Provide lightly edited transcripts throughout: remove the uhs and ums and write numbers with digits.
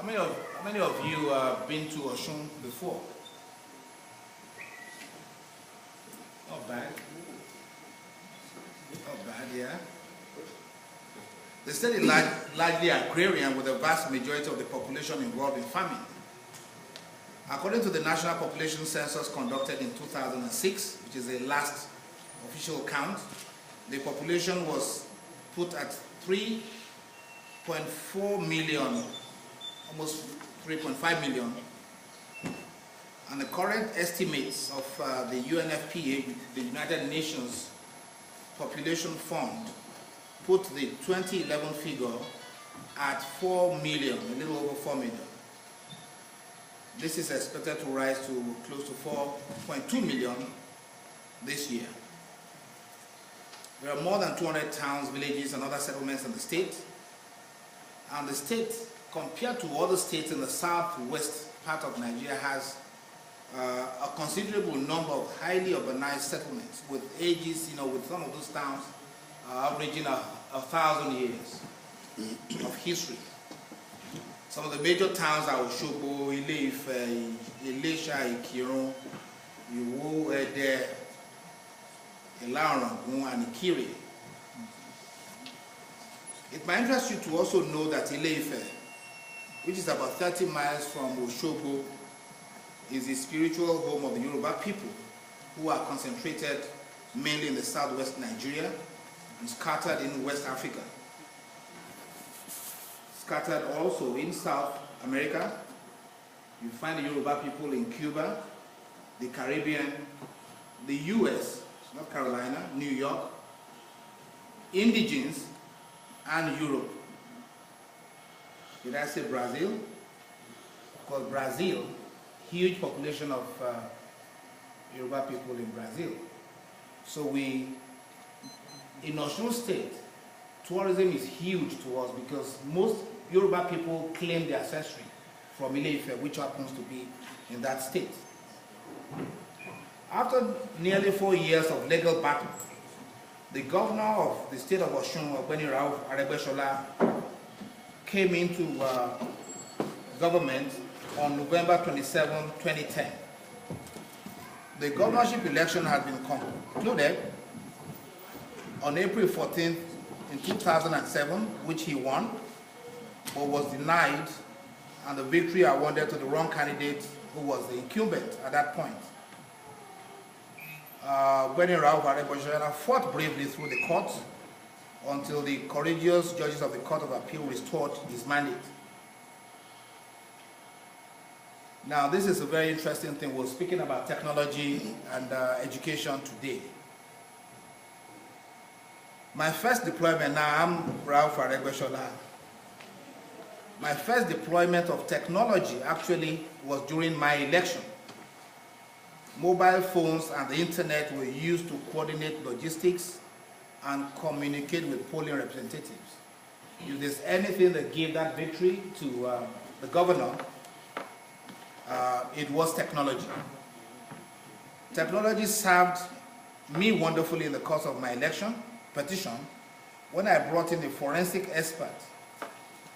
How many of you have been to Osun before? Not bad. Not bad, yeah. The state is largely agrarian, with a vast majority of the population involved in farming. According to the National Population Census conducted in 2006, which is the last official count, the population was put at 3.4 million, almost 3.5 million. And the current estimates of the UNFPA, the United Nations Population Fund, put the 2011 figure at 4 million, a little over 4 million. This is expected to rise to close to 4.2 million this year. There are more than 200 towns, villages, and other settlements in the state. And the state, compared to other states in the southwest part of Nigeria, has a considerable number of highly urbanized settlements with ages, with some of those towns averaging 1,000 years of history. Some of the major towns are Osogbo, Ile-Ife, Ilesha, Ikirun, Iwo, Ede, Ilaorangun, and Ikire. It might interest you to also know that Ile-Ife, which is about 30 miles from Osogbo, is the spiritual home of the Yoruba people, who are concentrated mainly in the southwest Nigeria and scattered in West Africa. Scattered also in South America. You find the Yoruba people in Cuba, the Caribbean, the US, North Carolina, New York, indigenes, and Europe. Did I say Brazil? Because Brazil, huge population of Yoruba people in Brazil. So in Osun State, tourism is huge to us because most Yoruba people claim their ancestry from Ile-Ife, which happens to be in that state. After nearly 4 years of legal battle, the governor of the state of Osun, Ogbeni Rauf Aregbesola, came into government on November 27, 2010. The governorship election had been concluded on April 14th in 2007, which he won, but was denied, and the victory awarded to the wrong candidate, who was the incumbent at that point. Ogbeni Rauf Aregbesola fought bravely through the courts until the courageous judges of the Court of Appeal restored his mandate. Now, this is a very interesting thing. We're speaking about technology and education today. My first deployment, now I'm Rauf Aregbesola. My first deployment of technology actually was during my election. Mobile phones and the internet were used to coordinate logistics and communicate with polling representatives. If there's anything that gave that victory to the governor, it was technology. Technology served me wonderfully in the course of my election petition when I brought in a forensic expert,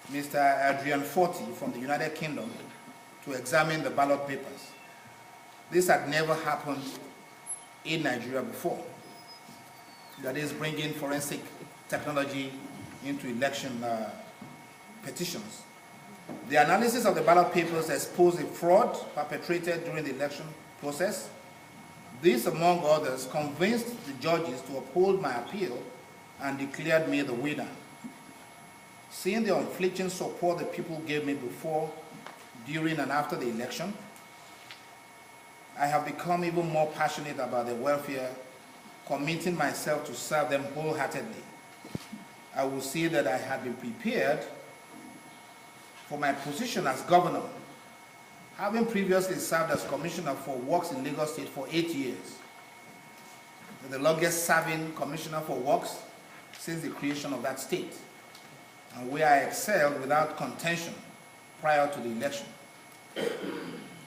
Mr. Adrian Forty from the United Kingdom, to examine the ballot papers. This had never happened in Nigeria before. That is, bringing forensic technology into election petitions. The analysis of the ballot papers exposed a fraud perpetrated during the election process. This, among others, convinced the judges to uphold my appeal and declared me the winner. Seeing the unflinching support the people gave me before, during, and after the election, I have become even more passionate about their welfare, committing myself to serve them wholeheartedly. I will say that I had been prepared for my position as governor, having previously served as commissioner for works in Lagos State for 8 years, the longest serving commissioner for works since the creation of that state, and where I excelled without contention prior to the election. It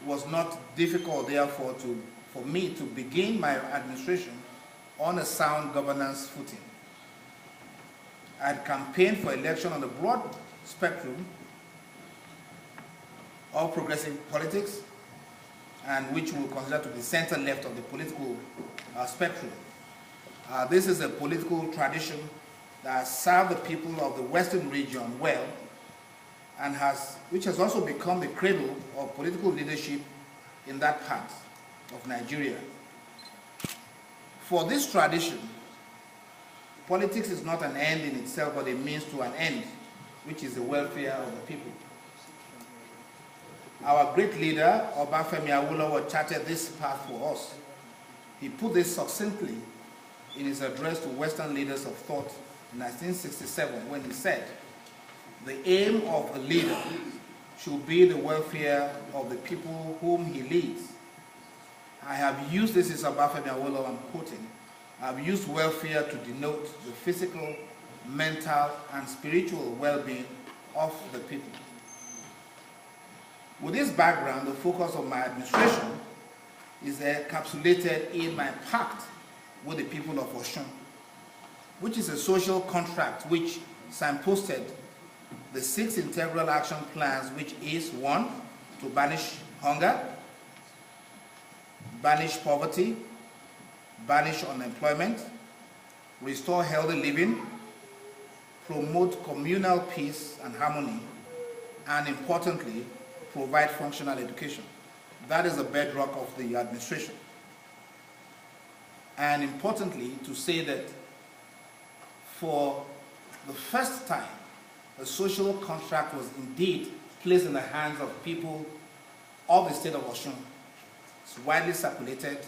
was not difficult, therefore, for me to begin my administration on a sound governance footing. I had campaigned for election on a broad spectrum of progressive politics, and which we consider to be center-left of the political spectrum. This is a political tradition that has served the people of the Western region well, and which has also become the cradle of political leadership in that part of Nigeria. For this tradition, politics is not an end in itself, but a means to an end, which is the welfare of the people. Our great leader, Obafemi Awolowo, charted this path for us. He put this succinctly in his address to Western leaders of thought in 1967, when he said, "The aim of a leader should be the welfare of the people whom he leads." I have used, this is Obafemi Awolowo I'm quoting, I've used welfare to denote the physical, mental, and spiritual well-being of the people. With this background, the focus of my administration is encapsulated in my pact with the people of Osun, which is a social contract which signposted the 6 integral action plans, which is 1, to banish hunger, banish poverty, banish unemployment, restore healthy living, promote communal peace and harmony, and importantly, provide functional education. That is the bedrock of the administration. And importantly, to say that for the first time, a social contract was indeed placed in the hands of people of the state of Osun. It's widely circulated,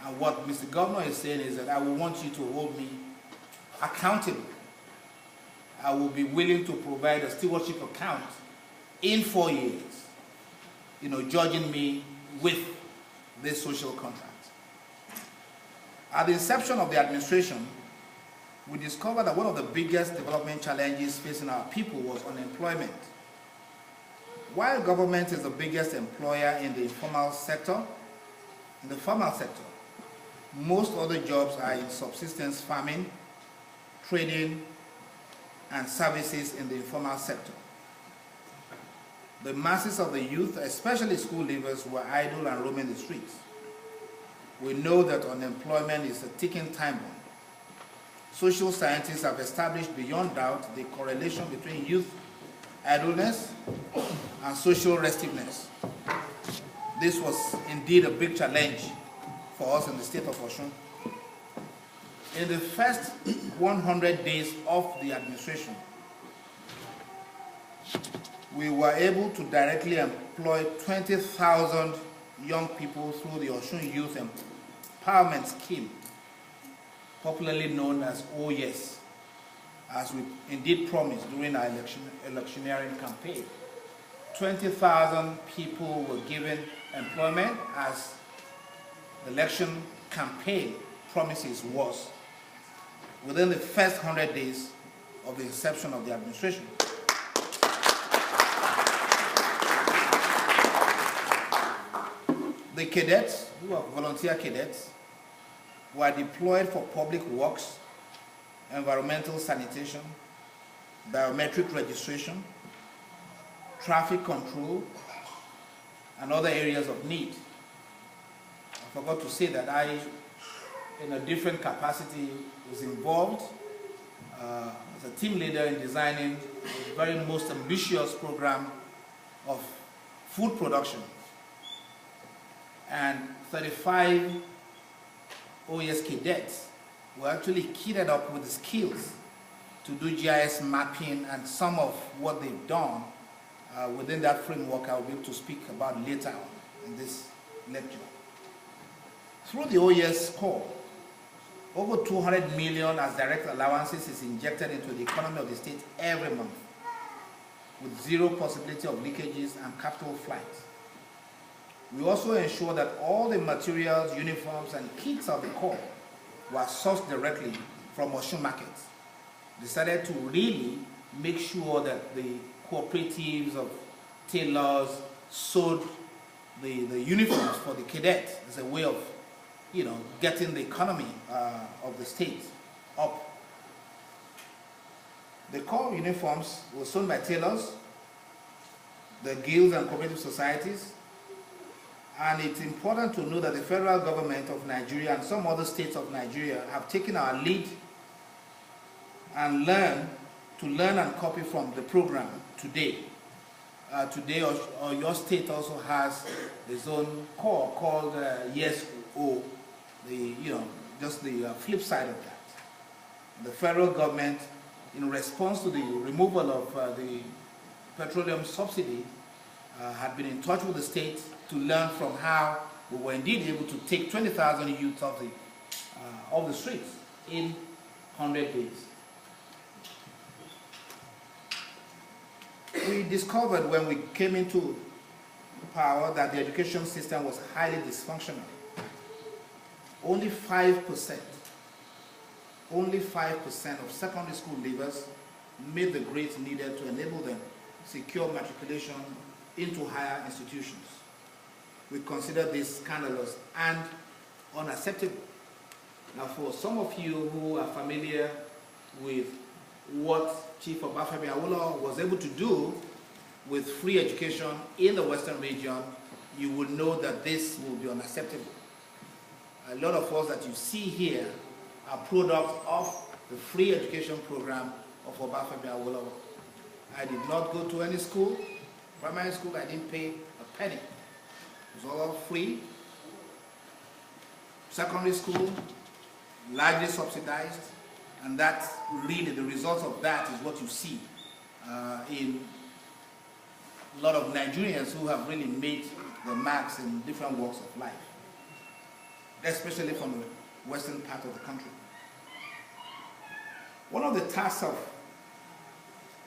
and what Mr. Governor is saying is that I will want you to hold me accountable. I will be willing to provide a stewardship account in 4 years, judging me with this social contract. At the inception of the administration, we discovered that one of the biggest development challenges facing our people was unemployment. While government is the biggest employer in the informal sector, in the formal sector, most other jobs are in subsistence farming, trading, and services in the informal sector. The masses of the youth, especially school leavers, were idle and roaming the streets. We know that unemployment is a ticking time bomb. Social scientists have established beyond doubt the correlation between youth idleness and social restiveness. This was indeed a big challenge for us in the state of Osun. In the first 100 days of the administration, we were able to directly employ 20,000 young people through the Osun Youth Empowerment Scheme, popularly known as OYES, as we indeed promised during our electioneering campaign. 20,000 people were given employment, as the election campaign promises was, within the first 100 days of the inception of the administration. The cadets, who are volunteer cadets, were deployed for public works, environmental sanitation, biometric registration, traffic control, and other areas of need. I forgot to say that I, in a different capacity, was involved as a team leader in designing the very most ambitious program of food production. And 35 OES cadets were actually kitted up with the skills to do GIS mapping, and some of what they've done within that framework I'll be able to speak about later on in this lecture. Through the OES core, over 200 million as direct allowances is injected into the economy of the state every month, with zero possibility of leakages and capital flight. We also ensure that all the materials, uniforms, and kits of the corps were sourced directly from Osun markets. Decided to really make sure that the cooperatives of tailors sewed the uniforms for the cadets as a way of, getting the economy of the state up. The corps uniforms were sewn by tailors, the guilds and cooperative societies. And it's important to know that the federal government of Nigeria and some other states of Nigeria have taken our lead and learn and copy from the program today. Today, your state also has its own core called Yes O, just the flip side of that. The federal government, in response to the removal of the petroleum subsidy, had been in touch with the state to learn from how we were indeed able to take 20,000 youth off the streets in 100 days. We discovered when we came into power that the education system was highly dysfunctional. Only 5% of secondary school leavers made the grades needed to enable them secure matriculation into higher institutions. We consider this scandalous and unacceptable. Now, for some of you who are familiar with what Chief Obafemi Awolowo was able to do with free education in the Western region, you will know that this will be unacceptable. A lot of us that you see here are products of the free education program of Obafemi Awolowo. I did not go to any school. Primary school, I didn't pay a penny. It was all free. Secondary school, largely subsidized, and that's really the result of that is what you see in a lot of Nigerians who have really made the marks in different walks of life, especially from the western part of the country. One of the tasks of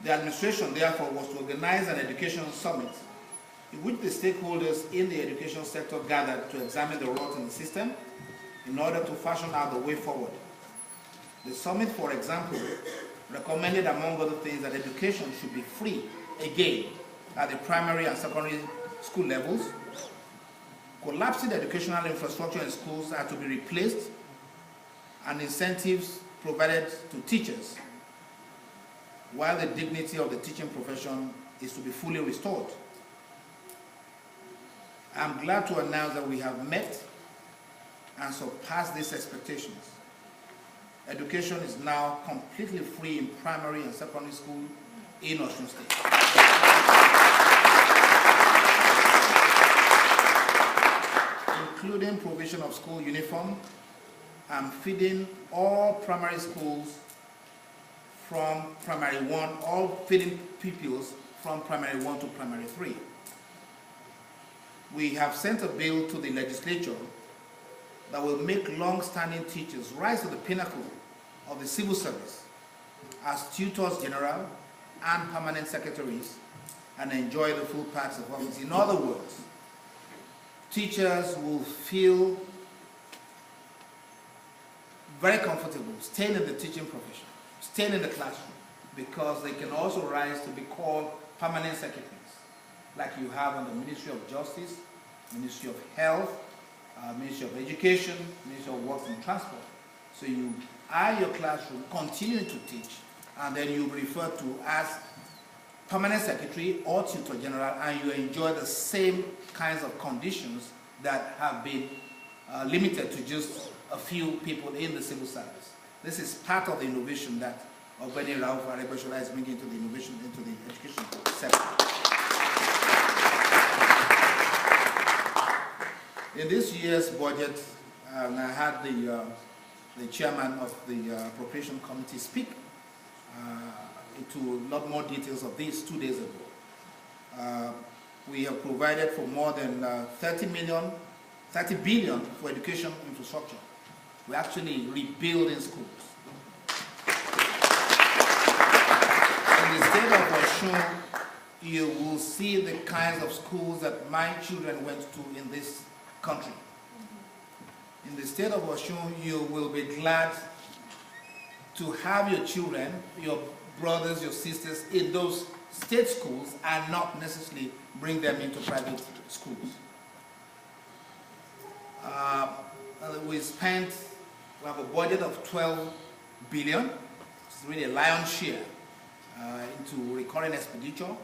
the administration, therefore, was to organize an education summit in which the stakeholders in the education sector gathered to examine the rot in the system in order to fashion out the way forward. The summit, for example, recommended, among other things, that education should be free again at the primary and secondary school levels. Collapsing educational infrastructure in schools are to be replaced, and incentives provided to teachers, while the dignity of the teaching profession is to be fully restored. I'm glad to announce that we have met and surpassed these expectations. Education is now completely free in primary and secondary school in Osun State. Including provision of school uniform and feeding all primary schools from primary 1, all feeding pupils from primary 1 to primary 3. We have sent a bill to the legislature that will make long-standing teachers rise to the pinnacle of the civil service as tutors general and permanent secretaries and enjoy the full perks of office. In other words, teachers will feel very comfortable staying in the teaching profession, staying in the classroom, because they can also rise to be called permanent secretaries, like you have in the Ministry of Justice, Ministry of Health, Ministry of Education, Ministry of Works and Transport. So you are your classroom, continue to teach, and then you refer to as permanent secretary or tutor general, and you enjoy the same kinds of conditions that have been limited to just a few people in the civil service. This is part of the innovation that Ogbeni Rauf Aregbesola is bringing into the innovation into the education sector. In this year's budget, I had the chairman of the appropriation committee speak into a lot more details of this 2 days ago. We have provided for more than 30 billion for education infrastructure. We're actually rebuilding schools. In the state of Osun, you will see the kinds of schools that my children went to in this country. In the state of Osun, you will be glad to have your children, your brothers, your sisters in those state schools and not necessarily bring them into private schools. We have a budget of 12 billion. It's really a lion's share into recurring expenditure.